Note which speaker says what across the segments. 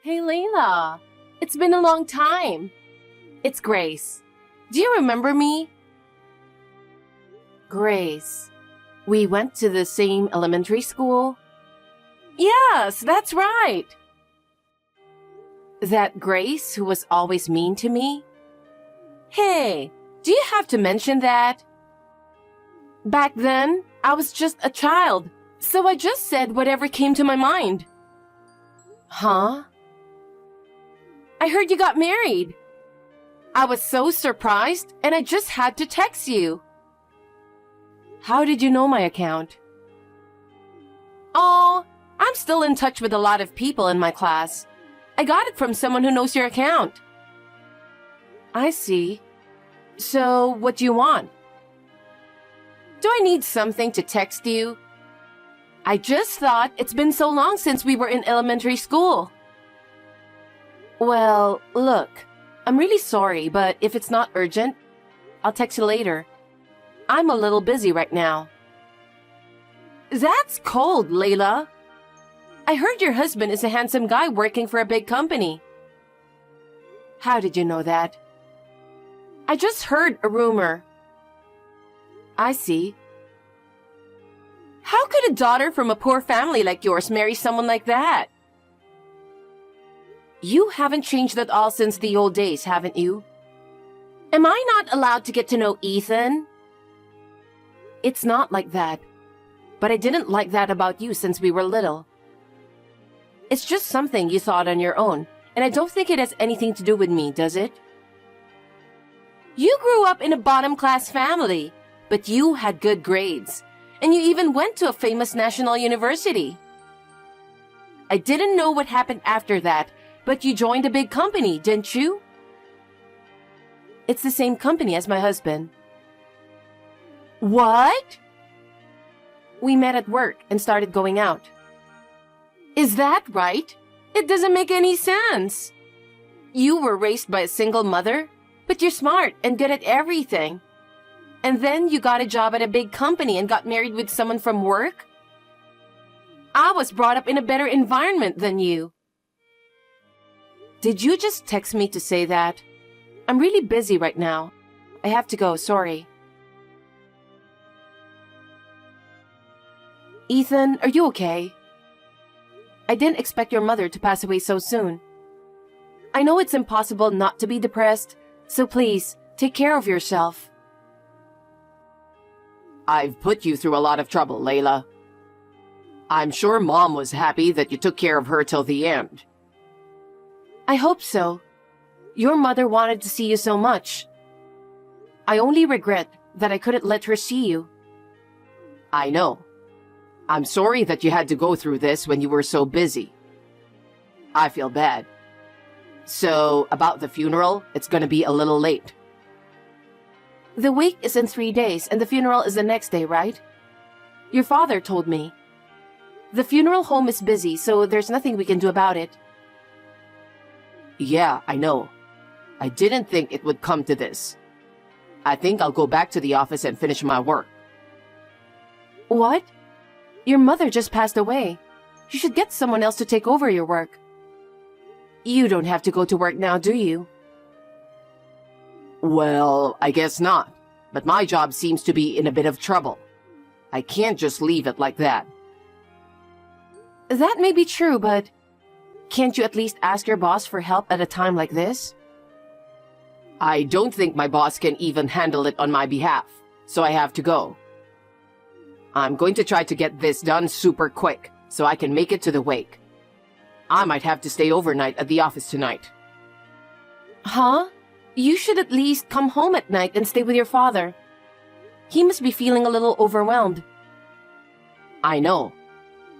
Speaker 1: Hey, Layla. It's been a long time. It's Grace. Do you remember me? Grace. We went to the same elementary school? Yes, that's right. That Grace who was always mean to me? Hey, do you have to mention that? Back then, I was just a child, so I just said whatever came to my mind. Huh? I heard you got married. I was so surprised, and I just had to text you. How did you know my account? Oh, I'm still in touch with a lot of people in my class. I got it from someone who knows your account. I see. So, what do you want? Do I need something to text you? I just thought it's been so long since we were in elementary school. Well, look, I'm really sorry, but if it's not urgent, I'll text you later. I'm a little busy right now. That's cold, Layla. I heard your husband is a handsome guy working for a big company. How did you know that? I just heard a rumor. I see. How could a daughter from a poor family like yours marry someone like that? You haven't changed at all since the old days, haven't you? Am I not allowed to get to know Ethan? It's not like that. But I didn't like that about you since we were little. It's just something you thought on your own, and I don't think it has anything to do with me, does it? You grew up in a bottom-class family, but you had good grades, and you even went to a famous national university. I didn't know what happened after that, but you joined a big company, didn't you? It's the same company as my husband. What? We met at work and started going out. Is that right? It doesn't make any sense. You were raised by a single mother, but you're smart and good at everything. And then you got a job at a big company and got married with someone from work? I was brought up in a better environment than you. Did you just text me to say that? I'm really busy right now. I have to go, sorry. Ethan, are you okay? I didn't expect your mother to pass away so soon. I know it's impossible not to be depressed, so please, take care of yourself.
Speaker 2: I've put you through a lot of trouble, Layla. I'm sure Mom was happy that you took care of her till the end.
Speaker 1: I hope so. Your mother wanted to see you so much. I only regret that I couldn't let her see you.
Speaker 2: I know. I'm sorry that you had to go through this when you were so busy. I feel bad. So, about the funeral, it's gonna be a little late.
Speaker 1: The wake is in 3 days and the funeral is the next day, right? Your father told me. The funeral home is busy, so there's nothing we can do about it.
Speaker 2: Yeah, I know. I didn't think it would come to this. I think I'll go back to the office and finish my work.
Speaker 1: What? Your mother just passed away. You should get someone else to take over your work. You don't have to go to work now, do you?
Speaker 2: Well, I guess not. But my job seems to be in a bit of trouble. I can't just leave it like that.
Speaker 1: That may be true, but can't you at least ask your boss for help at a time like this?
Speaker 2: I don't think my boss can even handle it on my behalf, so I have to go. I'm going to try to get this done super quick, so I can make it to the wake. I might have to stay overnight at the office tonight.
Speaker 1: Huh? You should at least come home at night and stay with your father. He must be feeling a little overwhelmed.
Speaker 2: I know,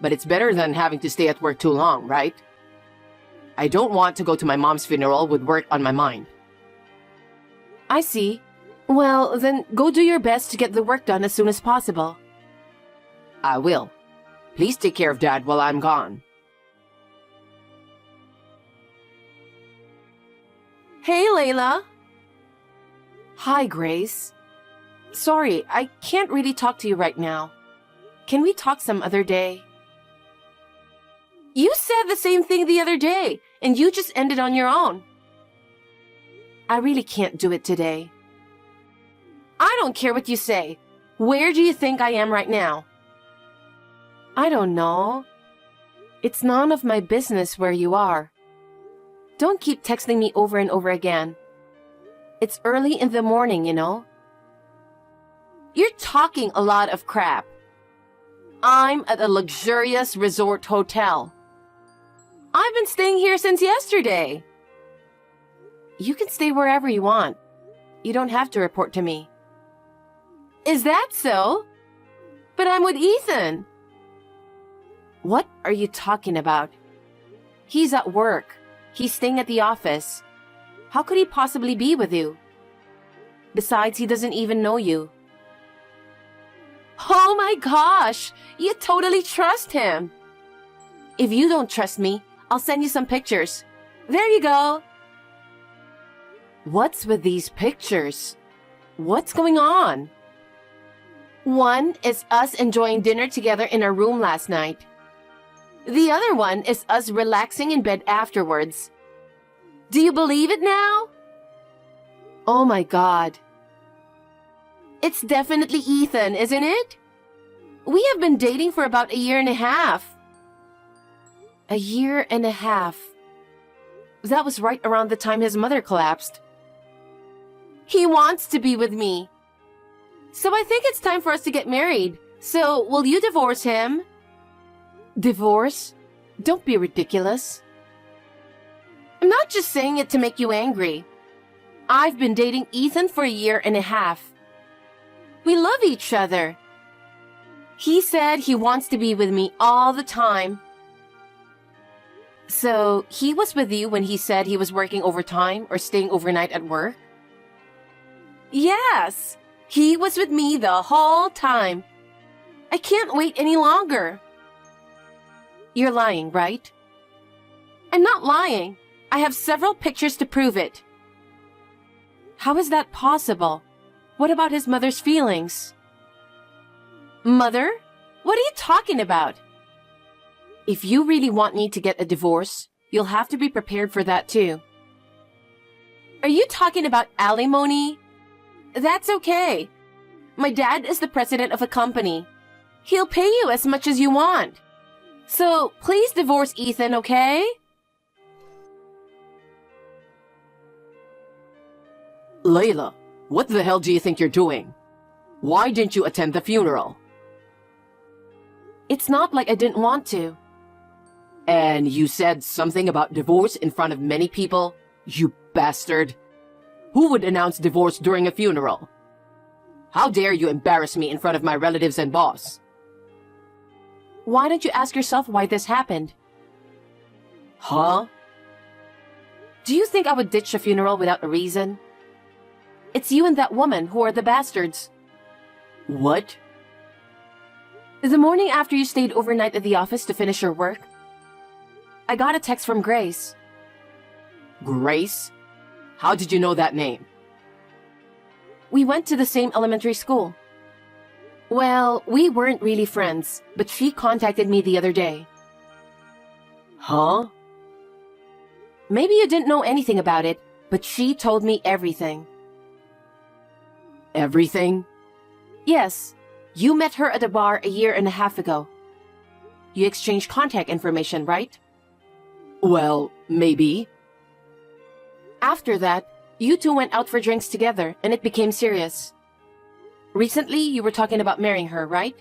Speaker 2: but it's better than having to stay at work too long, right? I don't want to go to my mom's funeral with work on my mind.
Speaker 1: I see. Well, then go do your best to get the work done as soon as possible.
Speaker 2: I will. Please take care of Dad while I'm gone.
Speaker 1: Hey, Layla. Hi, Grace. Sorry, I can't really talk to you right now. Can we talk some other day? You said the same thing the other day, and you just ended on your own. I really can't do it today. I don't care what you say. Where do you think I am right now? I don't know. It's none of my business where you are. Don't keep texting me over and over again. It's early in the morning, you know. You're talking a lot of crap. I'm at a luxurious resort hotel. I've been staying here since yesterday. You can stay wherever you want. You don't have to report to me. Is that so? But I'm with Ethan. What are you talking about? He's at work. He's staying at the office. How could he possibly be with you? Besides, he doesn't even know you. Oh my gosh! You totally trust him! If you don't trust me, I'll send you some pictures. There you go! What's with these pictures? What's going on? One is us enjoying dinner together in our room last night. The other one is us relaxing in bed afterwards. Do you believe it now? Oh my God. It's definitely Ethan, isn't it? We have been dating for about 1.5 years. 1.5 years. That was right around the time his mother collapsed. He wants to be with me. So I think it's time for us to get married. So, will you divorce him? Divorce? Don't be ridiculous. I'm not just saying it to make you angry. I've been dating Ethan for 1.5 years. We love each other. He said he wants to be with me all the time. So, he was with you when he said he was working overtime or staying overnight at work? Yes, he was with me the whole time. I can't wait any longer. You're lying, right? I'm not lying. I have several pictures to prove it. How is that possible? What about his mother's feelings? Mother? What are you talking about? If you really want me to get a divorce, you'll have to be prepared for that too. Are you talking about alimony? That's okay. My dad is the president of a company. He'll pay you as much as you want. So, please divorce Ethan, okay?
Speaker 2: Layla, what the hell do you think you're doing? Why didn't you attend the funeral?
Speaker 1: It's not like I didn't want to.
Speaker 2: And you said something about divorce in front of many people? You bastard. Who would announce divorce during a funeral? How dare you embarrass me in front of my relatives and boss?
Speaker 1: Why don't you ask yourself why this happened?
Speaker 2: Huh?
Speaker 1: Do you think I would ditch a funeral without a reason? It's you and that woman who are the bastards.
Speaker 2: What?
Speaker 1: The morning after you stayed overnight at the office to finish your work, I got a text from Grace.
Speaker 2: Grace? How did you know that name?
Speaker 1: We went to the same elementary school. Well, we weren't really friends, but she contacted me the other day.
Speaker 2: Huh?
Speaker 1: Maybe you didn't know anything about it, but she told me everything.
Speaker 2: Everything?
Speaker 1: Yes, you met her at a bar 1.5 years ago. You exchanged contact information, right?
Speaker 2: Well, maybe.
Speaker 1: After that, you two went out for drinks together, and it became serious. Recently, you were talking about marrying her, right?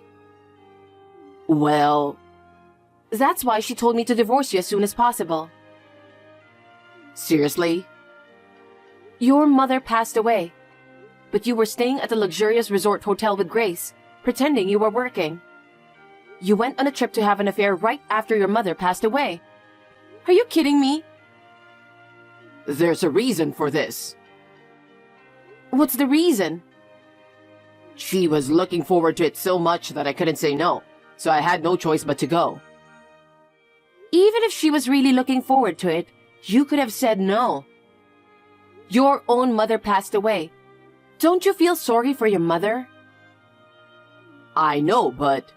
Speaker 2: Well...
Speaker 1: That's why she told me to divorce you as soon as possible.
Speaker 2: Seriously?
Speaker 1: Your mother passed away, but you were staying at a luxurious resort hotel with Grace, pretending you were working. You went on a trip to have an affair right after your mother passed away. Are you kidding me?
Speaker 2: There's a reason for this.
Speaker 1: What's the reason?
Speaker 2: She was looking forward to it so much that I couldn't say no, so I had no choice but to go.
Speaker 1: Even if she was really looking forward to it, you could have said no. Your own mother passed away. Don't you feel sorry for your mother?
Speaker 2: I know, but...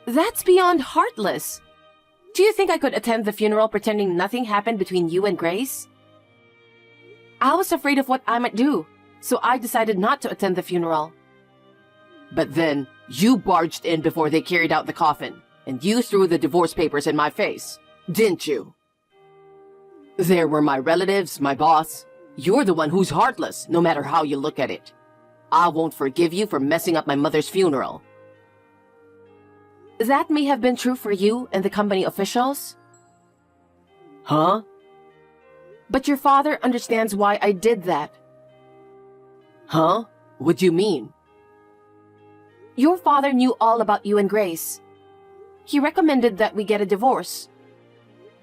Speaker 1: That's beyond heartless. Do you think I could attend the funeral pretending nothing happened between you and Grace? I was afraid of what I might do, so I decided not to attend the funeral.
Speaker 2: But then, you barged in before they carried out the coffin, and you threw the divorce papers in my face, didn't you? There were my relatives, my boss. You're the one who's heartless, no matter how you look at it. I won't forgive you for messing up my mother's funeral.
Speaker 1: That may have been true for you and the company officials.
Speaker 2: Huh?
Speaker 1: But your father understands why I did that.
Speaker 2: Huh? What do you mean?
Speaker 1: Your father knew all about you and Grace. He recommended that we get a divorce.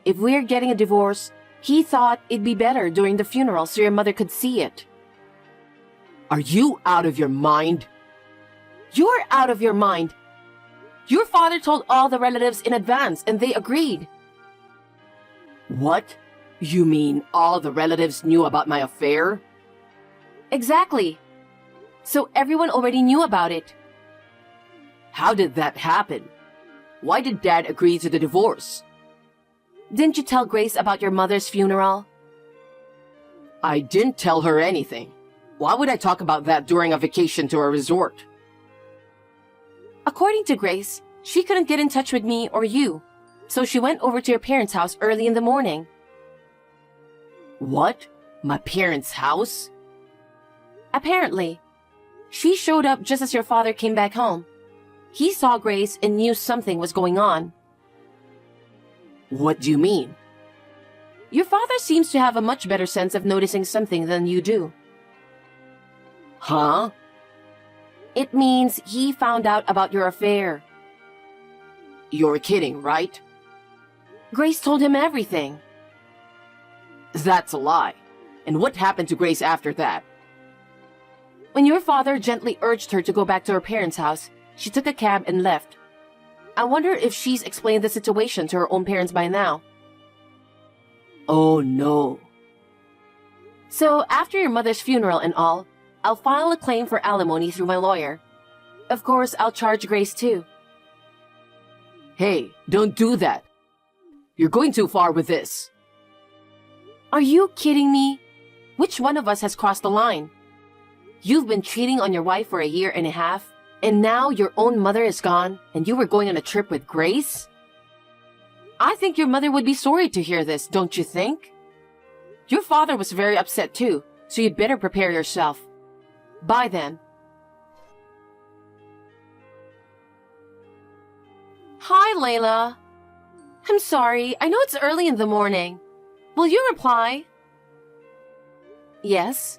Speaker 1: If we're getting a divorce, he thought it'd be better during the funeral so your mother could see it.
Speaker 2: Are you out of your mind?
Speaker 1: You're out of your mind. Your father told all the relatives in advance and they agreed.
Speaker 2: What? You mean all the relatives knew about my affair?
Speaker 1: Exactly. So everyone already knew about it.
Speaker 2: How did that happen? Why did Dad agree to the divorce?
Speaker 1: Didn't you tell Grace about your mother's funeral?
Speaker 2: I didn't tell her anything. Why would I talk about that during a vacation to a resort?
Speaker 1: According to Grace, she couldn't get in touch with me or you, so she went over to your parents' house early in the morning.
Speaker 2: What? My parents' house?
Speaker 1: Apparently. She showed up just as your father came back home. He saw Grace and knew something was going on.
Speaker 2: What do you mean?
Speaker 1: Your father seems to have a much better sense of noticing something than you do.
Speaker 2: Huh?
Speaker 1: It means he found out about your affair.
Speaker 2: You're kidding, right?
Speaker 1: Grace told him everything.
Speaker 2: That's a lie. And what happened to Grace after that?
Speaker 1: When your father gently urged her to go back to her parents' house, she took a cab and left. I wonder if she's explained the situation to her own parents by now.
Speaker 2: Oh no.
Speaker 1: So after your mother's funeral and all, I'll file a claim for alimony through my lawyer. Of course, I'll charge Grace too.
Speaker 2: Hey, don't do that. You're going too far with this.
Speaker 1: Are you kidding me? Which one of us has crossed the line? You've been cheating on your wife for a year and a half, and now your own mother is gone, and you were going on a trip with Grace? I think your mother would be sorry to hear this, don't you think? Your father was very upset too, so you'd better prepare yourself. Bye then. Hi, Layla. I'm sorry, I know it's early in the morning. Will you reply? Yes.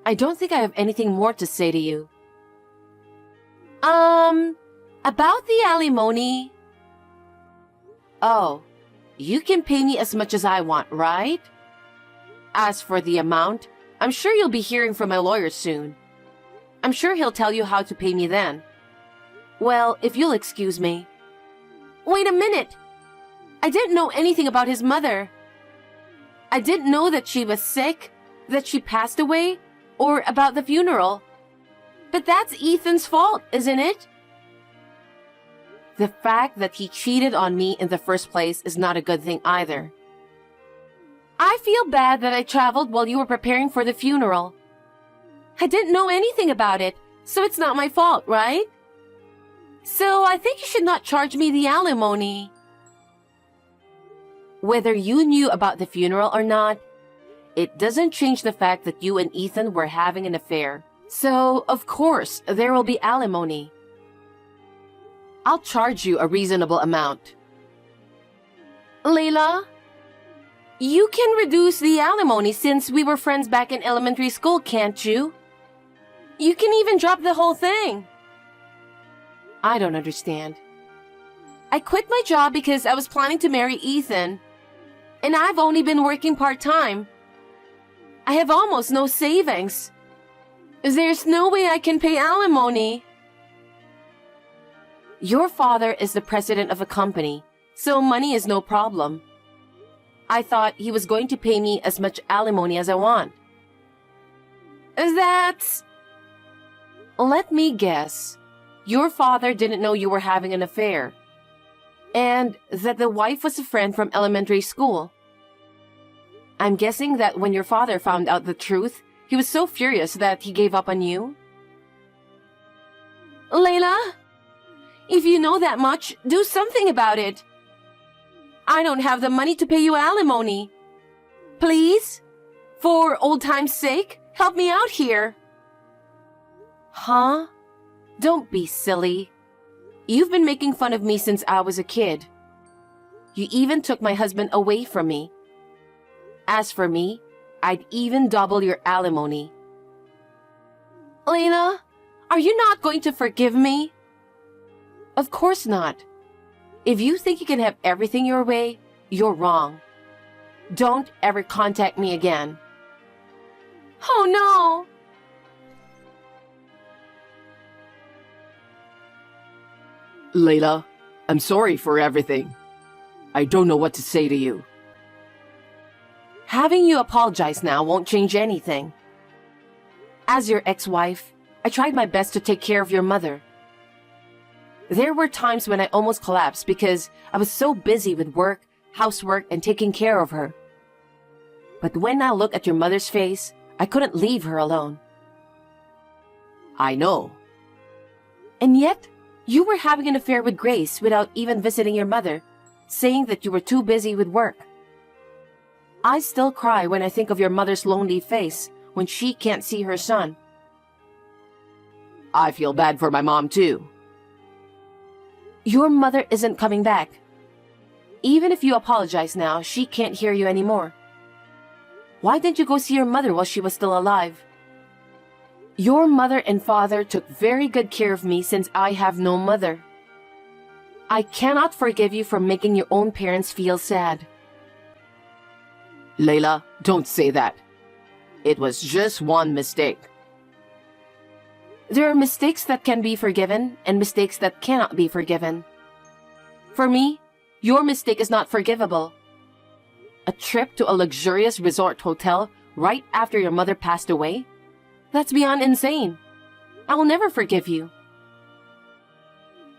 Speaker 1: I don't think I have anything more to say to you. About the alimony. Oh, you can pay me as much as I want, right? As for the amount, I'm sure you'll be hearing from my lawyer soon. I'm sure he'll tell you how to pay me then. Well, if you'll excuse me. Wait a minute! I didn't know anything about his mother. I didn't know that she was sick, that she passed away, or about the funeral. But that's Ethan's fault, isn't it? The fact that he cheated on me in the first place is not a good thing either. I feel bad that I traveled while you were preparing for the funeral. I didn't know anything about it, so it's not my fault, right? So I think you should not charge me the alimony. Whether you knew about the funeral or not, it doesn't change the fact that you and Ethan were having an affair. So, of course, there will be alimony. I'll charge you a reasonable amount. Layla, you can reduce the alimony since we were friends back in elementary school, can't you? You can even drop the whole thing. I don't understand. I quit my job because I was planning to marry Ethan, and I've only been working part-time. I have almost no savings. There's no way I can pay alimony. Your father is the president of a company, so money is no problem. I thought he was going to pay me as much alimony as I want. That's... Let me guess. Your father didn't know you were having an affair. and that the wife was a friend from elementary school. I'm guessing that when your father found out the truth, he was so furious that he gave up on you? Layla, if you know that much, do something about it. I don't have the money to pay you alimony. Please? For old time's sake, help me out here. Huh? Don't be silly. You've been making fun of me since I was a kid. You even took my husband away from me. As for me, I'd even double your alimony. Layla, are you not going to forgive me? Of course not. If you think you can have everything your way, you're wrong. Don't ever contact me again. Oh no!
Speaker 2: Layla, I'm sorry for everything. I don't know what to say to you.
Speaker 1: Having you apologize now won't change anything. As your ex-wife, I tried my best to take care of your mother. There were times when I almost collapsed because I was so busy with work, housework, and taking care of her. But when I looked at your mother's face, I couldn't leave her alone.
Speaker 2: I know.
Speaker 1: And yet, you were having an affair with Grace without even visiting your mother, saying that you were too busy with work. I still cry when I think of your mother's lonely face when she can't see her son.
Speaker 2: I feel bad for my mom too.
Speaker 1: Your mother isn't coming back. Even if you apologize now, she can't hear you anymore. Why didn't you go see your mother while she was still alive? Your mother and father took very good care of me since I have no mother. I cannot forgive you for making your own parents feel sad.
Speaker 2: Layla, don't say that. It was just one mistake.
Speaker 1: There are mistakes that can be forgiven and mistakes that cannot be forgiven. For me, your mistake is not forgivable. A trip to a luxurious resort hotel right after your mother passed away? That's beyond insane. I will never forgive you.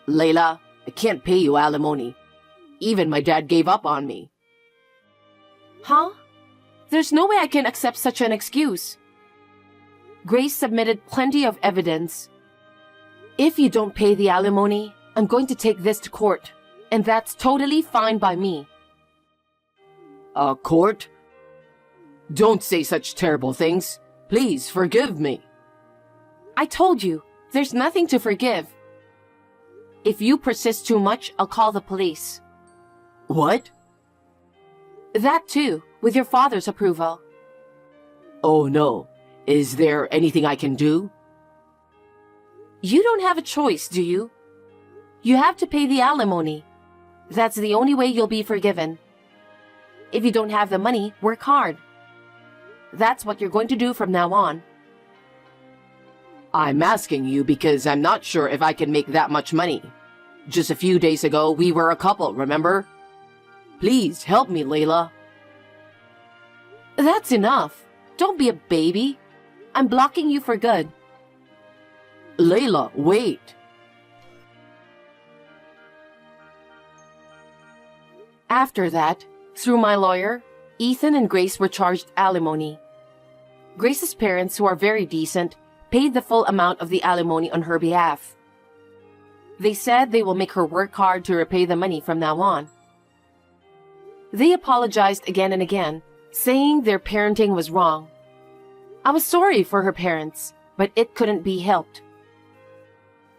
Speaker 2: Layla, I can't pay you alimony. Even my dad gave up on me.
Speaker 1: Huh? There's no way I can accept such an excuse. Grace submitted plenty of evidence. If you don't pay the alimony, I'm going to take this to court, and that's totally fine by me.
Speaker 2: Court? Don't say such terrible things. Please forgive me.
Speaker 1: I told you, there's nothing to forgive. If you persist too much, I'll call the police.
Speaker 2: What?
Speaker 1: That too, with your father's approval.
Speaker 2: Oh no. Is there anything I can do?
Speaker 1: You don't have a choice, do you? You have to pay the alimony. That's the only way you'll be forgiven. If you don't have the money, work hard. That's what you're going to do from now on.
Speaker 2: I'm asking you because I'm not sure if I can make that much money. Just a few days ago, we were a couple, remember? Please help me, Layla.
Speaker 1: That's enough. Don't be a baby. I'm blocking you for good.
Speaker 2: Layla, wait.
Speaker 1: After that, through my lawyer, Ethan and Grace were charged alimony. Grace's parents, who are very decent, paid the full amount of the alimony on her behalf. They said they will make her work hard to repay the money from now on. They apologized again and again, saying their parenting was wrong. I was sorry for her parents, but it couldn't be helped.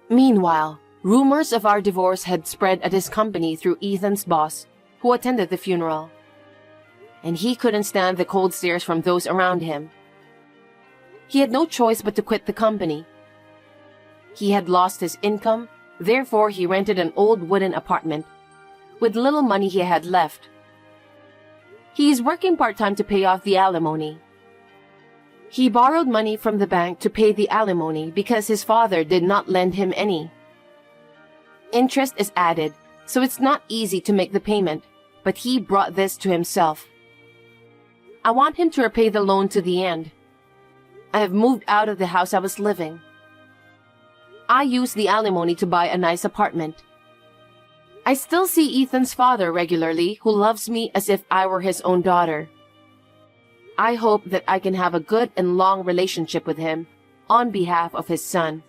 Speaker 1: Meanwhile, rumors of our divorce had spread at his company through Ethan's boss, who attended the funeral. And he couldn't stand the cold stares from those around him. He had no choice but to quit the company. He had lost his income, therefore he rented an old wooden apartment, with little money he had left. He is working part-time to pay off the alimony. He borrowed money from the bank to pay the alimony because his father did not lend him any. Interest is added, so it's not easy to make the payment, but he brought this to himself. I want him to repay the loan to the end. I have moved out of the house I was living. I used the alimony to buy a nice apartment. I still see Ethan's father regularly, who loves me as if I were his own daughter. I hope that I can have a good and long relationship with him on behalf of his son.